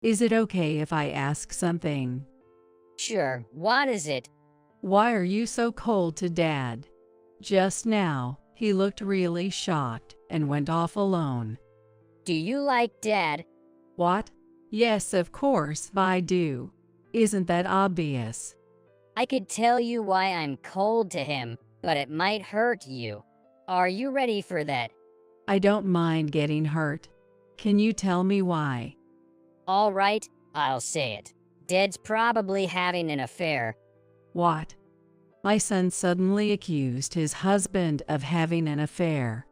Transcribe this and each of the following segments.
Is it okay if I ask something? Sure, what is it? Why are you so cold to Dad? Just now, he looked really shocked and went off alone. Do you like Dad? What? Yes, of course, I do. Isn't that obvious? I could tell you why I'm cold to him, but it might hurt you. Are you ready for that? I don't mind getting hurt. Can you tell me why? All right, I'll say it. Dad's probably having an affair. What? My son suddenly accused his husband of having an affair.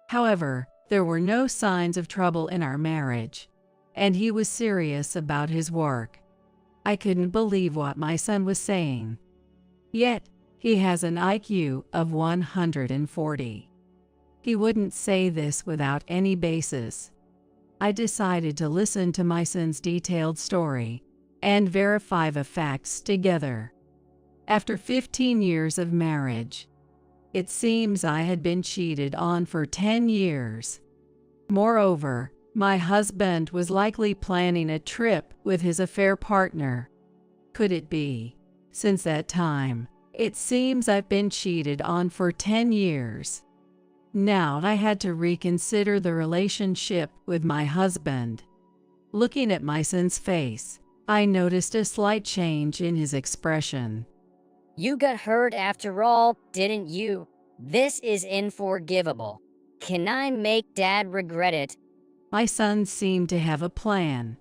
However, there were no signs of trouble in our marriage, and he was serious about his work. I couldn't believe what my son was saying. Yet, he has an IQ of 140. He wouldn't say this without any basis. I decided to listen to my son's detailed story and verify the facts together. After 15 years of marriage, it seems I had been cheated on for 10 years. Moreover, my husband was likely planning a trip with his affair partner. Could it be? Since that time, it seems I've been cheated on for 10 years. Now I had to reconsider the relationship with my husband. Looking at my son's face, I noticed a slight change in his expression. You got hurt after all, didn't you? This is unforgivable. Can I make Dad regret it? My son seemed to have a plan.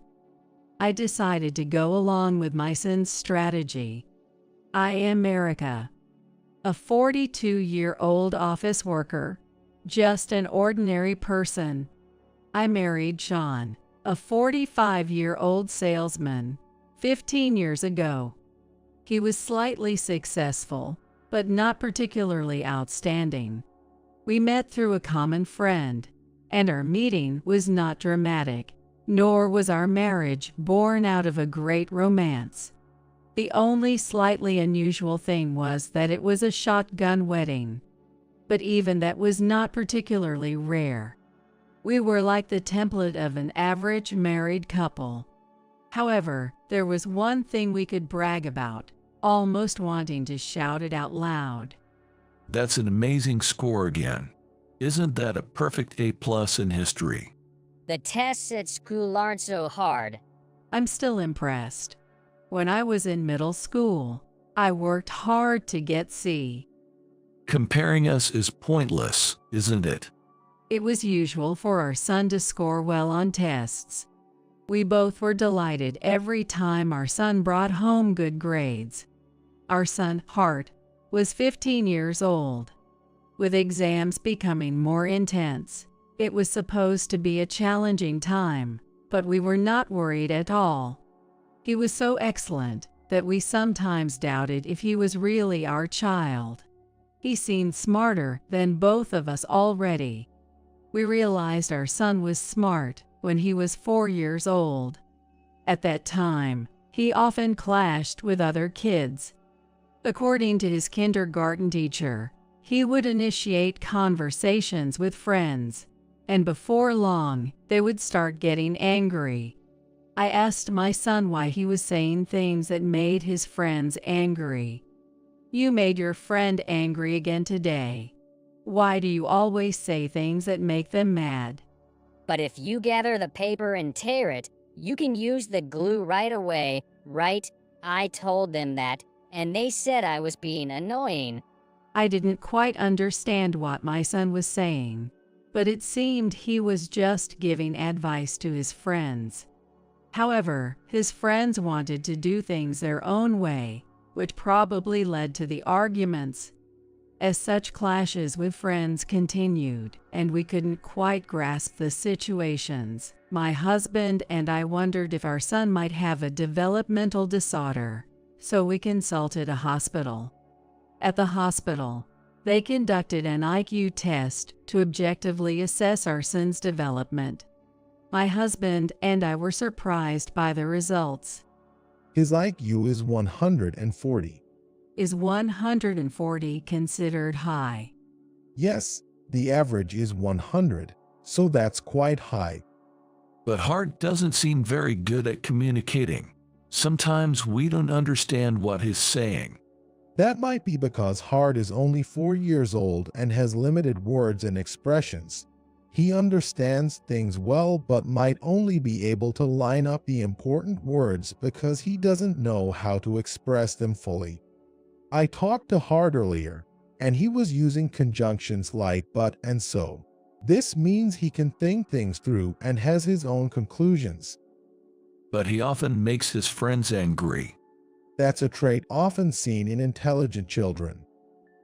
I decided to go along with my son's strategy. I am Erica, a 42-year-old office worker, just an ordinary person. I married Sean, a 45-year-old salesman, 15 years ago. He was slightly successful, but not particularly outstanding. We met through a common friend, and our meeting was not dramatic, nor was our marriage born out of a great romance. The only slightly unusual thing was that it was a shotgun wedding. But even that was not particularly rare. We were like the template of an average married couple. However, there was one thing we could brag about, almost wanting to shout it out loud. That's an amazing score again. Isn't that a perfect A+ in history? The tests at school aren't so hard. I'm still impressed. When I was in middle school, I worked hard to get C. Comparing us is pointless, isn't it? It was usual for our son to score well on tests. We both were delighted every time our son brought home good grades. Our son, Hart, was 15 years old. With exams becoming more intense, it was supposed to be a challenging time, but we were not worried at all. He was so excellent that we sometimes doubted if he was really our child. He seemed smarter than both of us already. We realized our son was smart when he was 4 years old. At that time, he often clashed with other kids. According to his kindergarten teacher, he would initiate conversations with friends, and before long, they would start getting angry. I asked my son why he was saying things that made his friends angry. You made your friend angry again today. Why do you always say things that make them mad? But if you gather the paper and tear it, you can use the glue right away, right? I told them that, and they said I was being annoying. I didn't quite understand what my son was saying, but it seemed he was just giving advice to his friends. However, his friends wanted to do things their own way, which probably led to the arguments. As such clashes with friends continued, and we couldn't quite grasp the situations, my husband and I wondered if our son might have a developmental disorder, so we consulted a hospital. At the hospital, they conducted an IQ test to objectively assess our son's development. My husband and I were surprised by the results. His IQ is 140. Is 140 considered high? Yes, the average is 100, so that's quite high. But Hart doesn't seem very good at communicating. Sometimes we don't understand what he's saying. That might be because Hart is only 4 years old and has limited words and expressions. He understands things well but might only be able to line up the important words because he doesn't know how to express them fully. I talked to Hart earlier, and he was using conjunctions like but and so. This means he can think things through and has his own conclusions. But he often makes his friends angry. That's a trait often seen in intelligent children.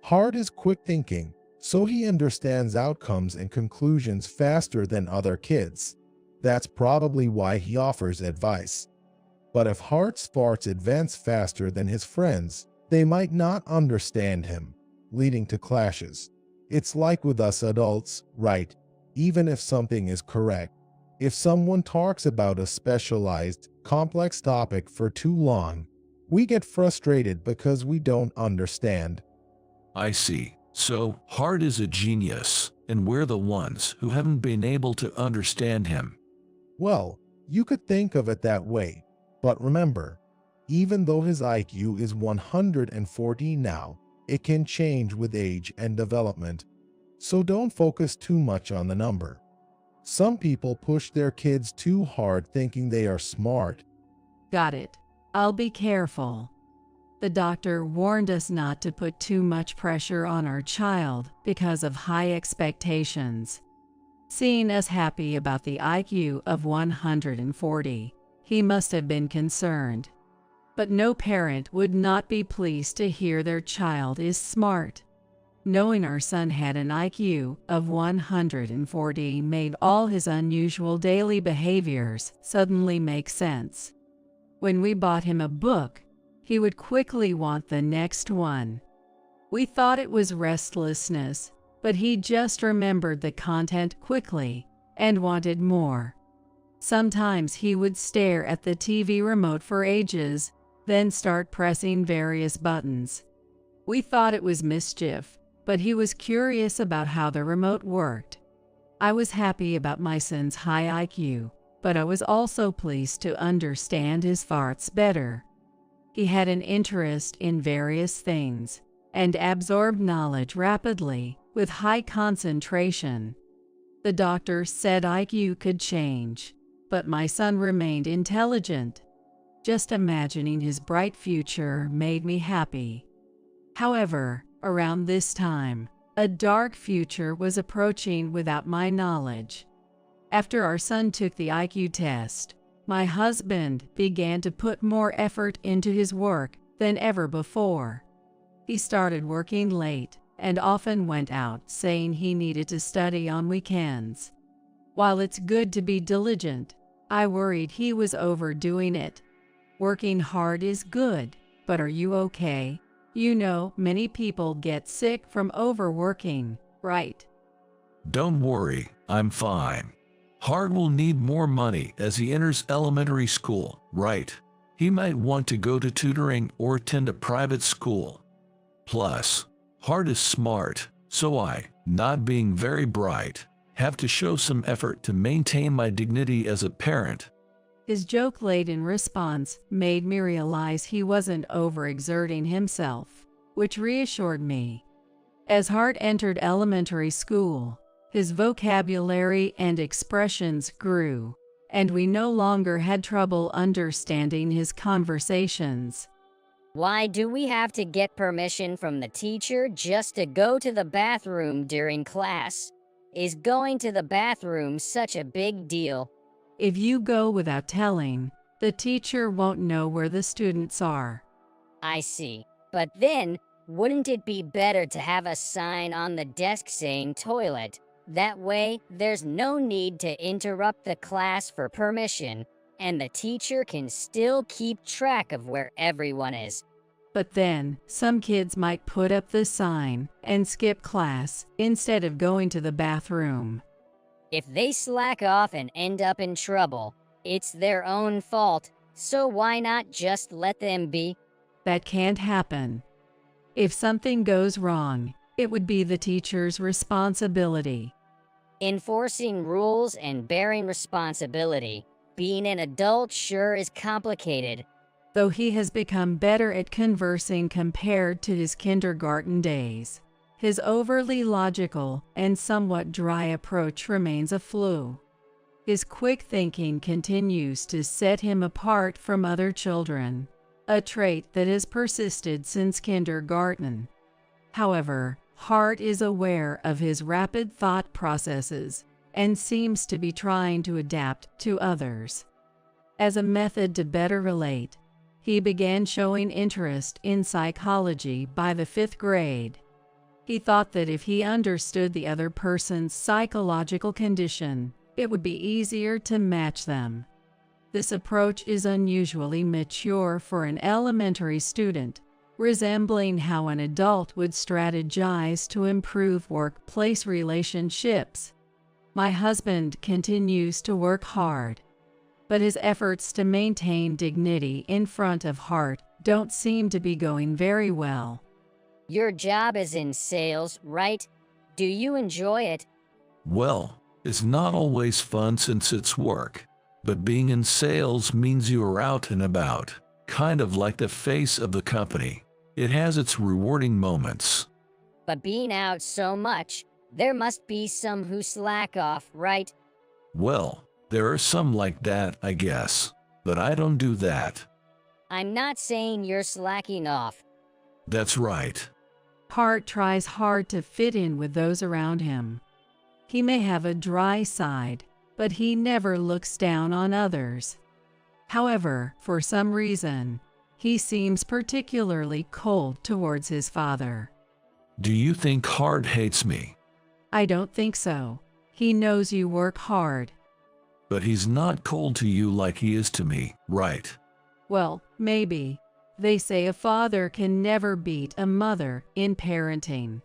Hart is quick thinking, so he understands outcomes and conclusions faster than other kids. That's probably why he offers advice. But if Hart's thoughts advance faster than his friends, they might not understand him, leading to clashes. It's like with us adults, right? Even if something is correct, if someone talks about a specialized, complex topic for too long, we get frustrated because we don't understand. I see. So, Hart is a genius, and we're the ones who haven't been able to understand him. Well, you could think of it that way. But remember, even though his IQ is 140 now, it can change with age and development. So don't focus too much on the number. Some people push their kids too hard thinking they are smart. Got it. I'll be careful. The doctor warned us not to put too much pressure on our child because of high expectations. Seeing us happy about the IQ of 140, he must have been concerned. But no parent would not be pleased to hear their child is smart. Knowing our son had an IQ of 140 made all his unusual daily behaviors suddenly make sense. When we bought him a book, he would quickly want the next one. We thought it was restlessness, but he just remembered the content quickly and wanted more. Sometimes he would stare at the TV remote for ages, then start pressing various buttons. We thought it was mischief, but he was curious about how the remote worked. I was happy about my son's high IQ, but I was also pleased to understand his thoughts better. He had an interest in various things and absorbed knowledge rapidly with high concentration. The doctor said IQ could change, but my son remained intelligent. Just imagining his bright future made me happy. However, around this time, a dark future was approaching without my knowledge. After our son took the IQ test, my husband began to put more effort into his work than ever before. He started working late and often went out saying he needed to study on weekends. While it's good to be diligent, I worried he was overdoing it. Working hard is good, but are you okay? You know, many people get sick from overworking, right? Don't worry, I'm fine. Hart will need more money as he enters elementary school, right? He might want to go to tutoring or attend a private school. Plus, Hart is smart, so I, not being very bright, have to show some effort to maintain my dignity as a parent. His joke-laden response made me realize he wasn't overexerting himself, which reassured me. As Hart entered elementary school, his vocabulary and expressions grew, and we no longer had trouble understanding his conversations. Why do we have to get permission from the teacher just to go to the bathroom during class? Is going to the bathroom such a big deal? If you go without telling, the teacher won't know where the students are. I see. But then, wouldn't it be better to have a sign on the desk saying toilet? That way, there's no need to interrupt the class for permission, and the teacher can still keep track of where everyone is. But then, some kids might put up the sign and skip class instead of going to the bathroom. If they slack off and end up in trouble, it's their own fault, so why not just let them be? That can't happen. If something goes wrong, it would be the teacher's responsibility. Enforcing rules and bearing responsibility. Being an adult sure is complicated. Though he has become better at conversing compared to his kindergarten days, his overly logical and somewhat dry approach remains a flaw. His quick thinking continues to set him apart from other children, a trait that has persisted since kindergarten. However, Hart is aware of his rapid thought processes and seems to be trying to adapt to others. As a method to better relate, he began showing interest in psychology by the 5th grade. He thought that if he understood the other person's psychological condition, it would be easier to match them. This approach is unusually mature for an elementary student, resembling how an adult would strategize to improve workplace relationships. My husband continues to work hard, but his efforts to maintain dignity in front of Hart don't seem to be going very well. Your job is in sales, right? Do you enjoy it? Well, it's not always fun since it's work, but being in sales means you are out and about, kind of like the face of the company. It has its rewarding moments. But being out so much, there must be some who slack off, right? Well, there are some like that, I guess, but I don't do that. I'm not saying you're slacking off. That's right. Hart tries hard to fit in with those around him. He may have a dry side, but he never looks down on others. However, for some reason, he seems particularly cold towards his father. Do you think Hart hates me? I don't think so. He knows you work hard. But he's not cold to you like he is to me, right? Well, maybe. They say a father can never beat a mother in parenting.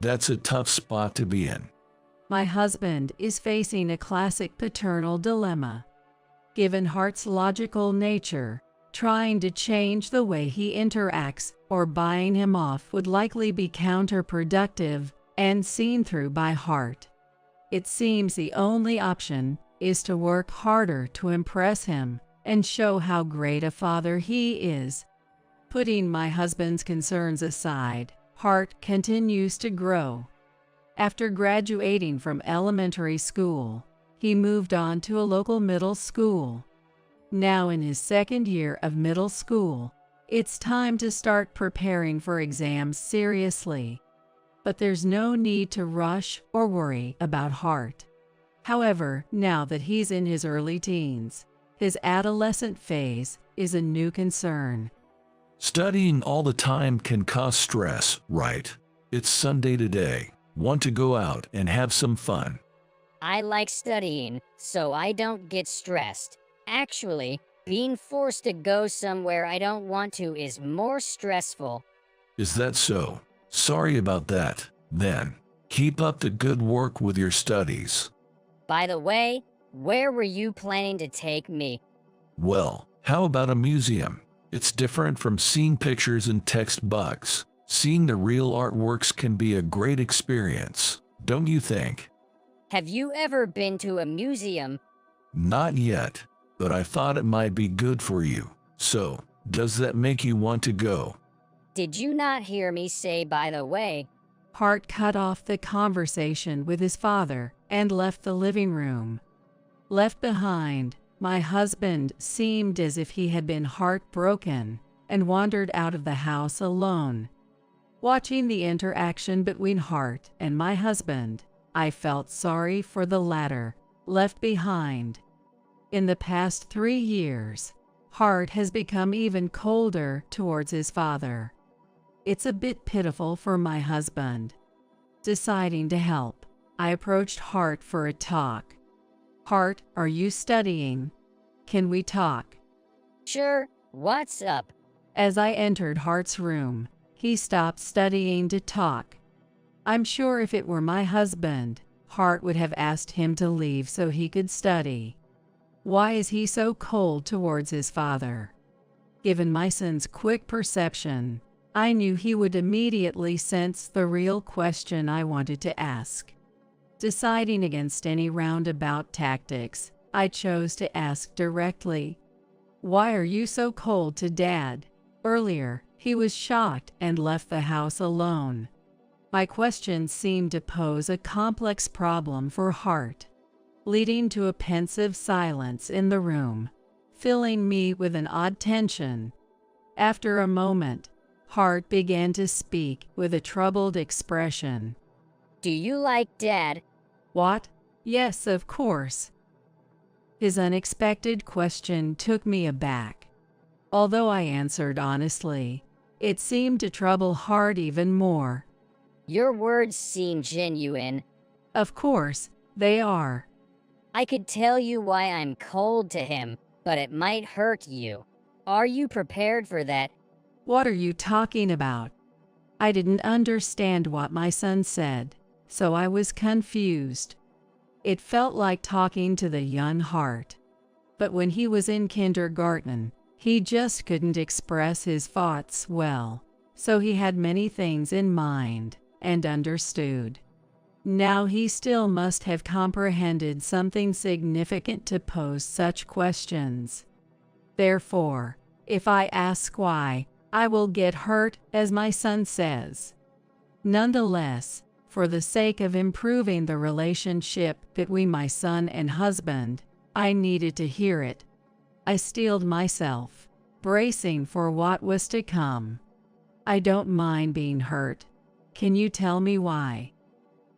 That's a tough spot to be in. My husband is facing a classic paternal dilemma. Given Hart's logical nature, trying to change the way he interacts or buying him off would likely be counterproductive and seen through by Hart. It seems the only option is to work harder to impress him and show how great a father he is. Putting my husband's concerns aside, Hart continues to grow. After graduating from elementary school, he moved on to a local middle school. Now in his 2nd year of middle school, it's time to start preparing for exams seriously. But there's no need to rush or worry about Hart. However, now that he's in his early teens, his adolescent phase is a new concern. Studying all the time can cause stress, right? It's Sunday today. Want to go out and have some fun. I like studying, so I don't get stressed. Actually, being forced to go somewhere I don't want to is more stressful. Is that so? Sorry about that, then. Keep up the good work with your studies. By the way, where were you planning to take me? Well, how about a museum? It's different from seeing pictures and textbooks. Seeing the real artworks can be a great experience, don't you think? Have you ever been to a museum? Not yet, but I thought it might be good for you. So, does that make you want to go? Did you not hear me say, by the way? Hart cut off the conversation with his father and left the living room. Left behind, my husband seemed as if he had been heartbroken and wandered out of the house alone. Watching the interaction between Hart and my husband, I felt sorry for the latter, left behind. In the past 3 years, Hart has become even colder towards his father. It's a bit pitiful for my husband. Deciding to help, I approached Hart for a talk. Hart, are you studying? Can we talk? Sure, what's up? As I entered Hart's room, he stopped studying to talk. I'm sure if it were my husband, Hart would have asked him to leave so he could study. Why is he so cold towards his father? Given my son's quick perception, I knew he would immediately sense the real question I wanted to ask. Deciding against any roundabout tactics, I chose to ask directly, "Why are you so cold to Dad?" Earlier, he was shocked and left the house alone. My question seemed to pose a complex problem for Hart, leading to a pensive silence in the room, filling me with an odd tension. After a moment, Hart began to speak with a troubled expression. Do you like Dad? What? Yes, of course. His unexpected question took me aback. Although I answered honestly, it seemed to trouble Hart even more. Your words seem genuine. Of course, they are. I could tell you why I'm cold to him, but it might hurt you. Are you prepared for that? What are you talking about? I didn't understand what my son said, so I was confused. It felt like talking to the young Hart. But when he was in kindergarten, he just couldn't express his thoughts well, so he had many things in mind and understood. Now he still must have comprehended something significant to pose such questions. Therefore, if I ask why, I will get hurt, as my son says. Nonetheless, for the sake of improving the relationship between my son and husband, I needed to hear it. I steeled myself, bracing for what was to come. I don't mind being hurt. Can you tell me why?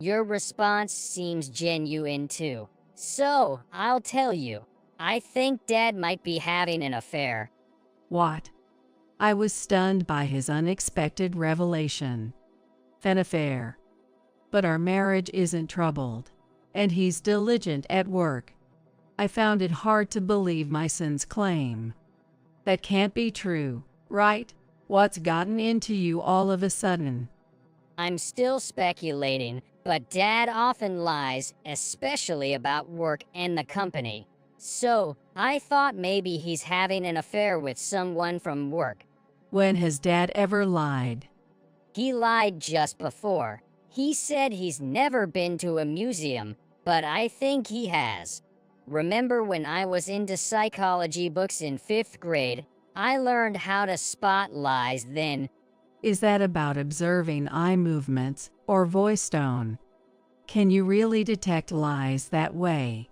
Your response seems genuine too. So, I'll tell you. I think Dad might be having an affair. What? I was stunned by his unexpected revelation. An affair. But our marriage isn't troubled, and he's diligent at work. I found it hard to believe my son's claim. That can't be true, right? What's gotten into you all of a sudden? I'm still speculating, but Dad often lies, especially about work and the company. So, I thought maybe he's having an affair with someone from work. When has Dad ever lied? He lied just before. He said he's never been to a museum, but I think he has. Remember when I was into psychology books in 5th grade? I learned how to spot lies then. Is that about observing eye movements or voice tone? Can you really detect lies that way?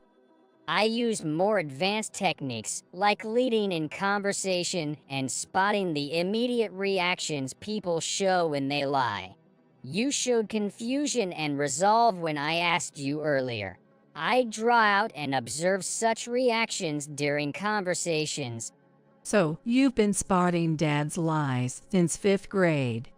I use more advanced techniques, like leading in conversation and spotting the immediate reactions people show when they lie. You showed confusion and resolve when I asked you earlier. I draw out and observe such reactions during conversations. So, you've been spotting Dad's lies since 5th grade.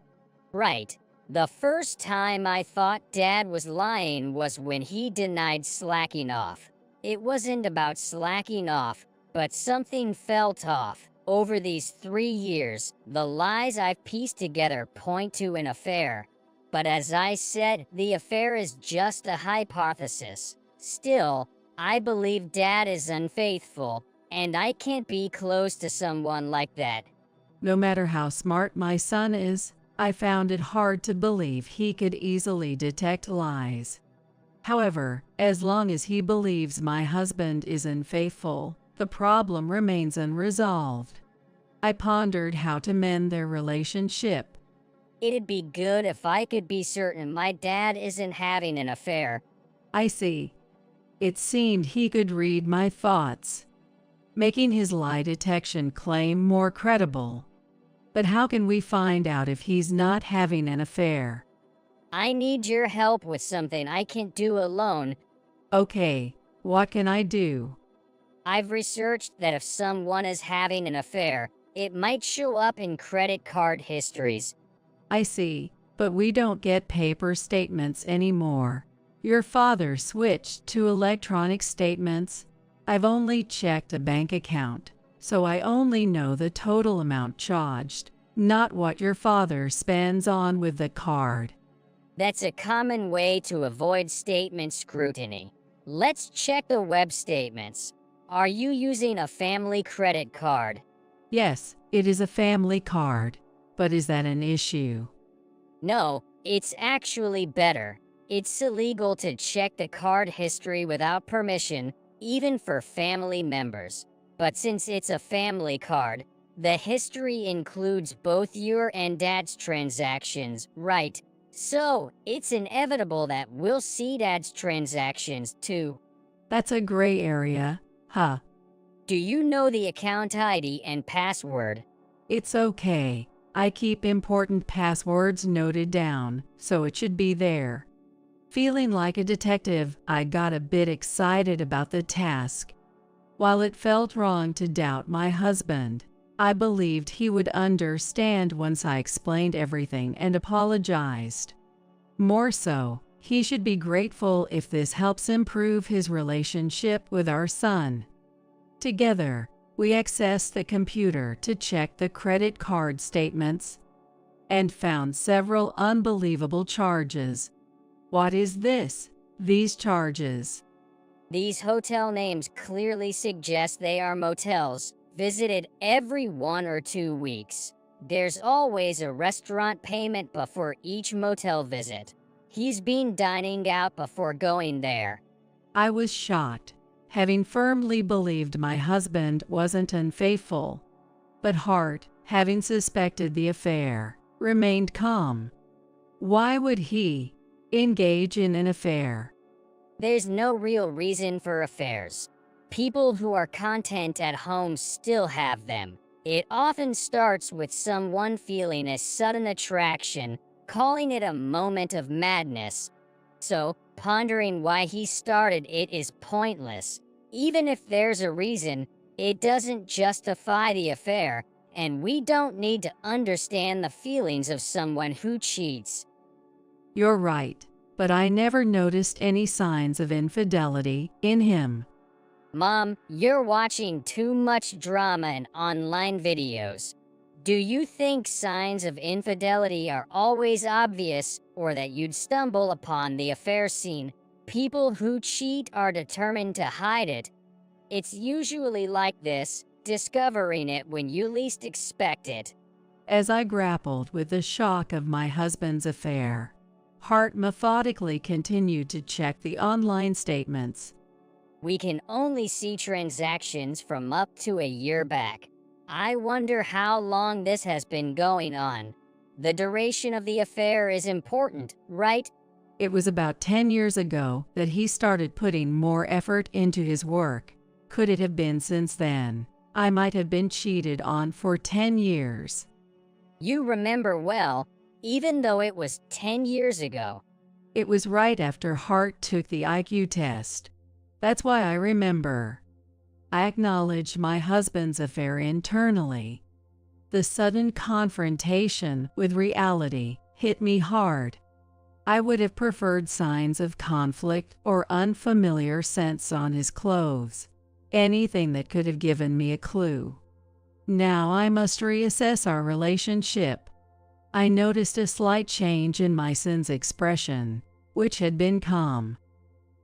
Right. The first time I thought Dad was lying was when he denied slacking off. It wasn't about slacking off, but something felt off. Over these 3 years, the lies I've pieced together point to an affair. But as I said, the affair is just a hypothesis. Still, I believe Dad is unfaithful, and I can't be close to someone like that. No matter how smart my son is, I found it hard to believe he could easily detect lies. However, as long as he believes my husband is unfaithful, the problem remains unresolved. I pondered how to mend their relationship. It'd be good if I could be certain my dad isn't having an affair. I see. It seemed he could read my thoughts, making his lie detection claim more credible. But how can we find out if he's not having an affair? I need your help with something I can't do alone. Okay, what can I do? I've researched that if someone is having an affair, it might show up in credit card histories. I see, but we don't get paper statements anymore. Your father switched to electronic statements. I've only checked a bank account, so I only know the total amount charged, not what your father spends on with the card. That's a common way to avoid statement scrutiny. Let's check the web statements. Are you using a family credit card? Yes, it is a family card, but is that an issue? No, it's actually better. It's illegal to check the card history without permission, even for family members. But since it's a family card, the history includes both your and Dad's transactions, right? So, it's inevitable that we'll see Dad's transactions too. That's a gray area, huh? Do you know the account ID and password? It's okay. I keep important passwords noted down, so it should be there. Feeling like a detective, I got a bit excited about the task. While it felt wrong to doubt my husband, I believed he would understand once I explained everything and apologized. More so, he should be grateful if this helps improve his relationship with our son. Together, we accessed the computer to check the credit card statements and found several unbelievable charges. What is this? These charges? These hotel names clearly suggest they are motels, visited every 1 or 2 weeks. There's always a restaurant payment before each motel visit. He's been dining out before going there. I was shocked, having firmly believed my husband wasn't unfaithful. But Hart, having suspected the affair, remained calm. Why would he engage in an affair? There's no real reason for affairs. People who are content at home still have them. It often starts with someone feeling a sudden attraction, calling it a moment of madness. So, pondering why he started it is pointless. Even if there's a reason, it doesn't justify the affair, and we don't need to understand the feelings of someone who cheats. You're right, but I never noticed any signs of infidelity in him. Mom, you're watching too much drama and online videos. Do you think signs of infidelity are always obvious, or that you'd stumble upon the affair scene? People who cheat are determined to hide it. It's usually like this, discovering it when you least expect it. As I grappled with the shock of my husband's affair, Hart methodically continued to check the online statements. We can only see transactions from up to a year back. I wonder how long this has been going on. The duration of the affair is important, right? It was about 10 years ago that he started putting more effort into his work. Could it have been since then? I might have been cheated on for 10 years. You remember well, even though it was 10 years ago. It was right after Hart took the IQ test. That's why I remember. I acknowledged my husband's affair internally. The sudden confrontation with reality hit me hard. I would have preferred signs of conflict or unfamiliar scents on his clothes. Anything that could have given me a clue. Now I must reassess our relationship. I noticed a slight change in my son's expression, which had been calm.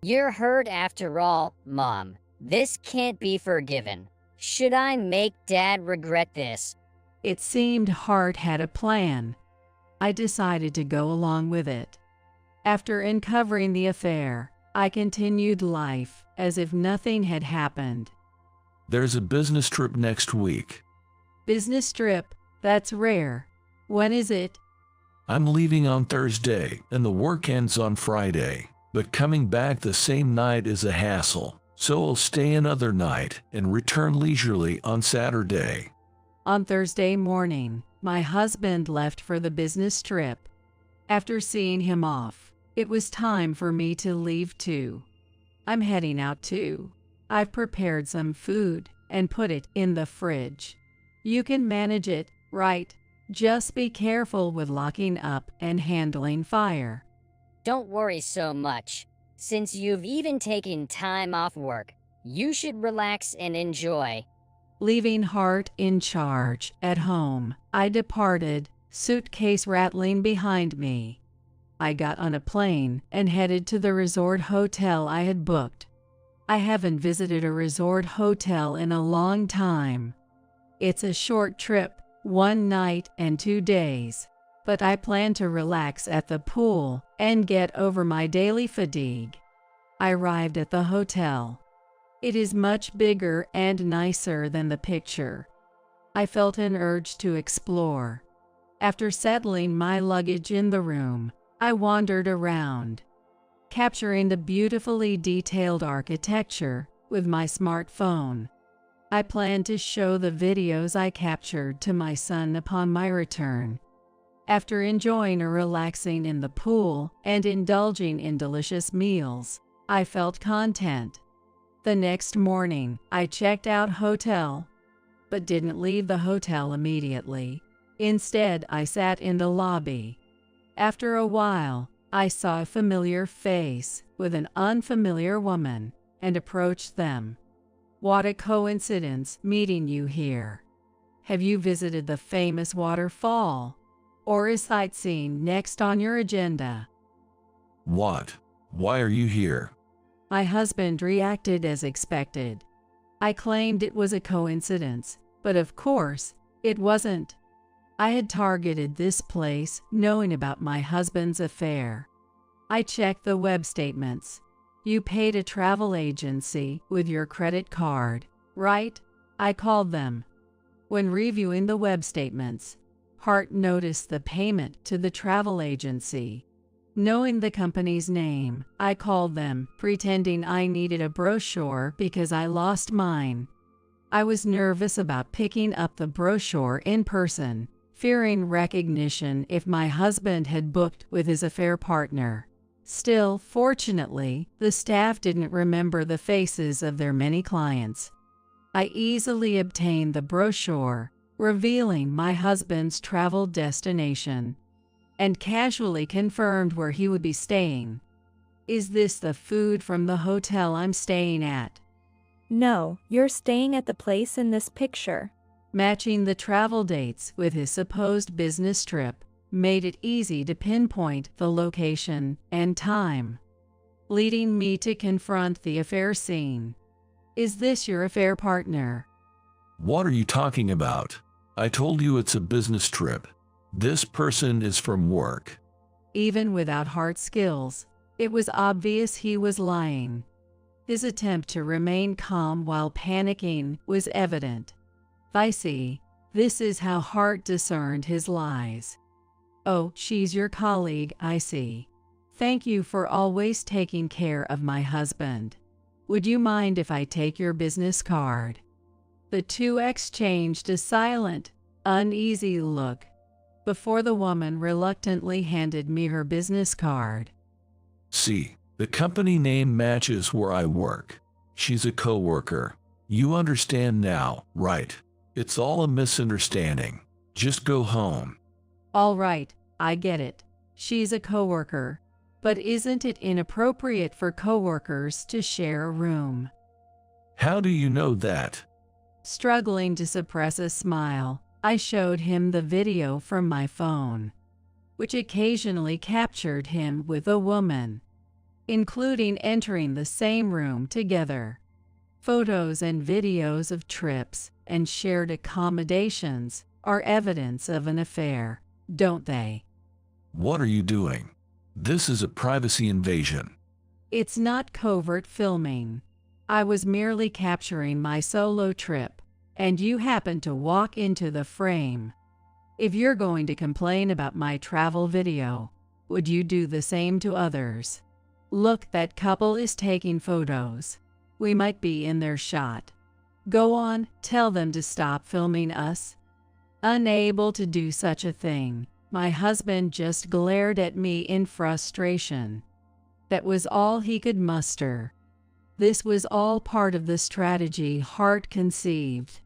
You're hurt after all, Mom. This can't be forgiven. Should I make Dad regret this? It seemed Hart had a plan. I decided to go along with it. After uncovering the affair, I continued life as if nothing had happened. There's a business trip next week. Business trip? That's rare. When is it? I'm leaving on Thursday, and the work ends on Friday. But coming back the same night is a hassle, so I'll stay another night and return leisurely on Saturday. On Thursday morning, my husband left for the business trip. After seeing him off, it was time for me to leave too. I'm heading out too. I've prepared some food and put it in the fridge. You can manage it, right? Just be careful with locking up and handling fire. Don't worry so much. Since you've even taken time off work, you should relax and enjoy. Leaving Hart in charge at home, I departed, suitcase rattling behind me. I got on a plane and headed to the resort hotel I had booked. I haven't visited a resort hotel in a long time. It's a short trip, 1 night and 2 days. but I plan to relax at the pool and get over my daily fatigue. I arrived at the hotel. It is much bigger and nicer than the picture. I felt an urge to explore. After settling my luggage in the room, I wandered around, capturing the beautifully detailed architecture with my smartphone. I plan to show the videos I captured to my son upon my return. After enjoying or relaxing in the pool and indulging in delicious meals, I felt content. The next morning, I checked out hotel, but didn't leave the hotel immediately. Instead, I sat in the lobby. After a while, I saw a familiar face with an unfamiliar woman and approached them. What a coincidence meeting you here. Have you visited the famous waterfall? Or is sightseeing next on your agenda? What? Why are you here? My husband reacted as expected. I claimed it was a coincidence, but of course, it wasn't. I had targeted this place knowing about my husband's affair. I checked the web statements. You paid a travel agency with your credit card, right? I called them. When reviewing the web statements, Hart noticed the payment to the travel agency. Knowing the company's name, I called them, pretending I needed a brochure because I lost mine. I was nervous about picking up the brochure in person, fearing recognition if my husband had booked with his affair partner. Still, fortunately, the staff didn't remember the faces of their many clients. I easily obtained the brochure, revealing my husband's travel destination, and casually confirmed where he would be staying. Is this the food from the hotel I'm staying at? No, you're staying at the place in this picture. Matching the travel dates with his supposed business trip made it easy to pinpoint the location and time, leading me to confront the affair scene. Is this your affair partner? What are you talking about? I told you it's a business trip. This person is from work. Even without hard skills, it was obvious he was lying. His attempt to remain calm while panicking was evident. I see. This is how Hart discerned his lies. Oh, she's your colleague, I see. Thank you for always taking care of my husband. Would you mind if I take your business card? The two exchanged a silent, uneasy look before the woman reluctantly handed me her business card. See, the company name matches where I work. She's a coworker. You understand now, right? It's all a misunderstanding. Just go home. All right, I get it. She's a coworker. But isn't it inappropriate for coworkers to share a room? How do you know that? Struggling to suppress a smile, I showed him the video from my phone, which occasionally captured him with a woman, including entering the same room together. Photos and videos of trips and shared accommodations are evidence of an affair, don't they? What are you doing? This is a privacy invasion. It's not covert filming. I was merely capturing my solo trip, and you happened to walk into the frame. If you're going to complain about my travel video, would you do the same to others? Look, that couple is taking photos. We might be in their shot. Go on, tell them to stop filming us. Unable to do such a thing, my husband just glared at me in frustration. That was all he could muster. This was all part of the strategy Hart conceived.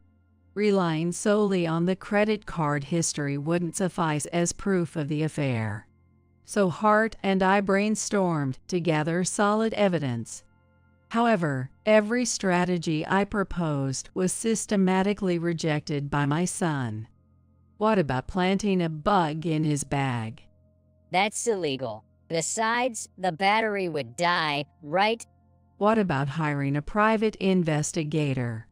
Relying solely on the credit card history wouldn't suffice as proof of the affair. So Hart and I brainstormed to gather solid evidence. However, every strategy I proposed was systematically rejected by my son. What about planting a bug in his bag? That's illegal. Besides, the battery would die, right? What about hiring a private investigator?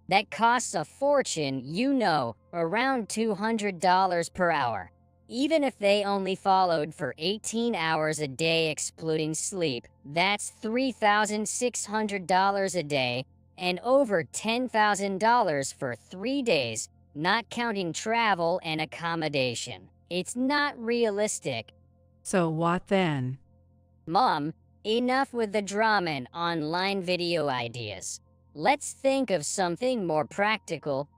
That costs a fortune, you know, around $200 per hour. Even if they only followed for 18 hours a day excluding sleep, that's $3,600 a day and over $10,000 for 3 days, not counting travel and accommodation. It's not realistic. So what then? Mom, enough with the drama and online video ideas. Let's think of something more practical.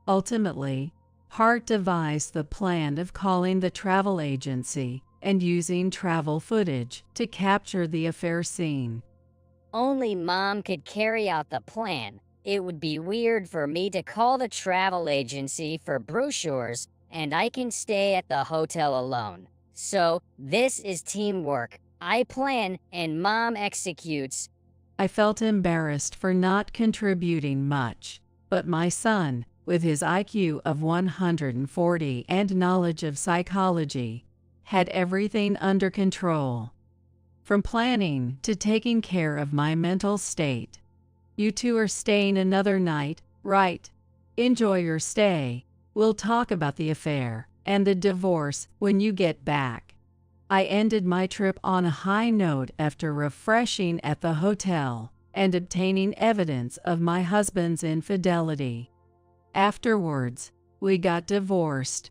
Ultimately, Hart devised the plan of calling the travel agency and using travel footage to capture the affair scene. Only Mom could carry out the plan. It would be weird for me to call the travel agency for brochures and I can stay at the hotel alone. So, this is teamwork. I plan and Mom executes. I felt embarrassed for not contributing much, but my son, with his IQ of 140 and knowledge of psychology, had everything under control. From planning to taking care of my mental state. You two are staying another night, right? Enjoy your stay. We'll talk about the affair and the divorce when you get back. I ended my trip on a high note after refreshing at the hotel and obtaining evidence of my husband's infidelity. Afterwards, we got divorced.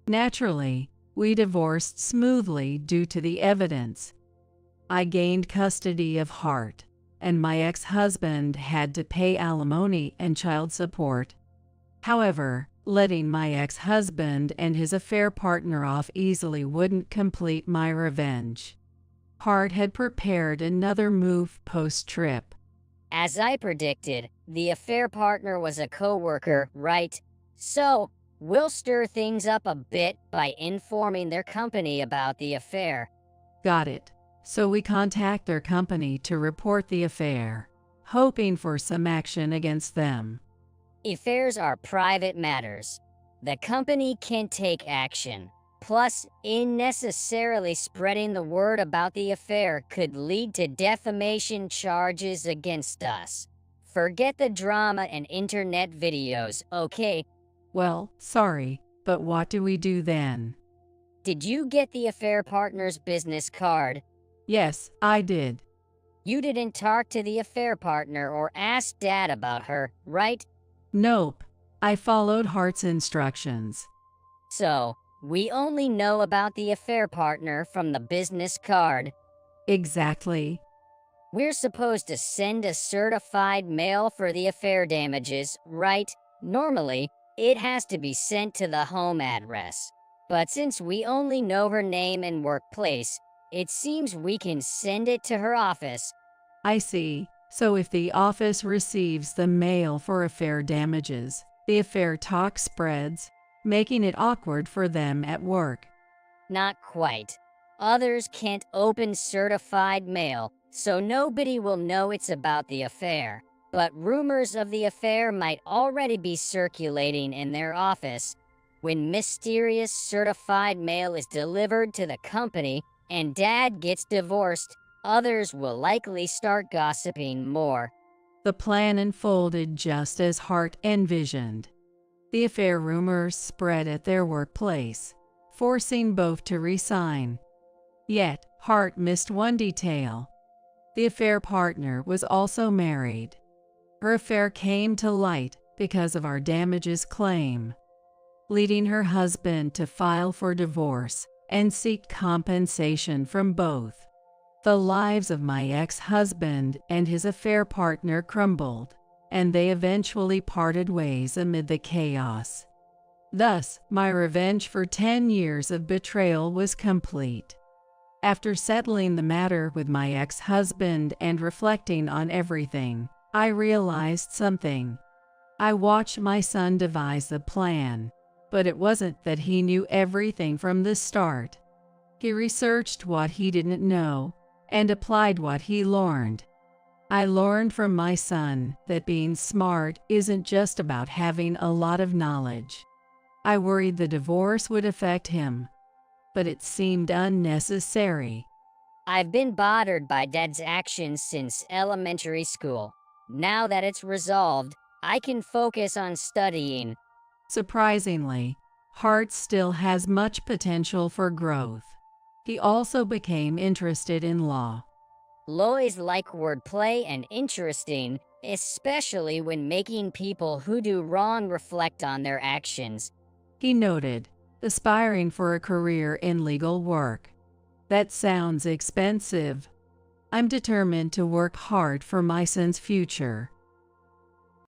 Naturally, we divorced smoothly due to the evidence. I gained custody of Hart, and my ex-husband had to pay alimony and child support. However, letting my ex-husband and his affair partner off easily wouldn't complete my revenge. Hart had prepared another move post-trip. As I predicted, the affair partner was a coworker, right? So, we'll stir things up a bit by informing their company about the affair. Got it. So we contact their company to report the affair, hoping for some action against them. Affairs are private matters. The company can take action. Plus, unnecessarily spreading the word about the affair could lead to defamation charges against us. Forget the drama and internet videos, okay? Well, sorry, but what do we do then? Did you get the affair partner's business card? Yes, I did. You didn't talk to the affair partner or ask Dad about her, right? Nope. I followed Hart's instructions. So, we only know about the affair partner from the business card. Exactly. We're supposed to send a certified mail for the affair damages, right? Normally, it has to be sent to the home address. But since we only know her name and workplace, it seems we can send it to her office. I see. So if the office receives the mail for affair damages, the affair talk spreads, making it awkward for them at work. Not quite. Others can't open certified mail, so nobody will know it's about the affair. But rumors of the affair might already be circulating in their office. When mysterious certified mail is delivered to the company and Dad gets divorced, others will likely start gossiping more. The plan unfolded just as Hart envisioned. The affair rumors spread at their workplace, forcing both to resign. Yet, Hart missed one detail. The affair partner was also married. Her affair came to light because of our damages claim, leading her husband to file for divorce and seek compensation from both. The lives of my ex-husband and his affair partner crumbled, and they eventually parted ways amid the chaos. Thus, my revenge for 10 years of betrayal was complete. After settling the matter with my ex-husband and reflecting on everything, I realized something. I watched my son devise the plan, but it wasn't that he knew everything from the start. He researched what he didn't know and applied what he learned. I learned from my son that being smart isn't just about having a lot of knowledge. I worried the divorce would affect him, but it seemed unnecessary. I've been bothered by Dad's actions since elementary school. Now that it's resolved, I can focus on studying. Surprisingly, Hart still has much potential for growth. He also became interested in law. Lawyers like wordplay and interesting, especially when making people who do wrong reflect on their actions. He noted, aspiring for a career in legal work. That sounds expensive. I'm determined to work hard for my son's future.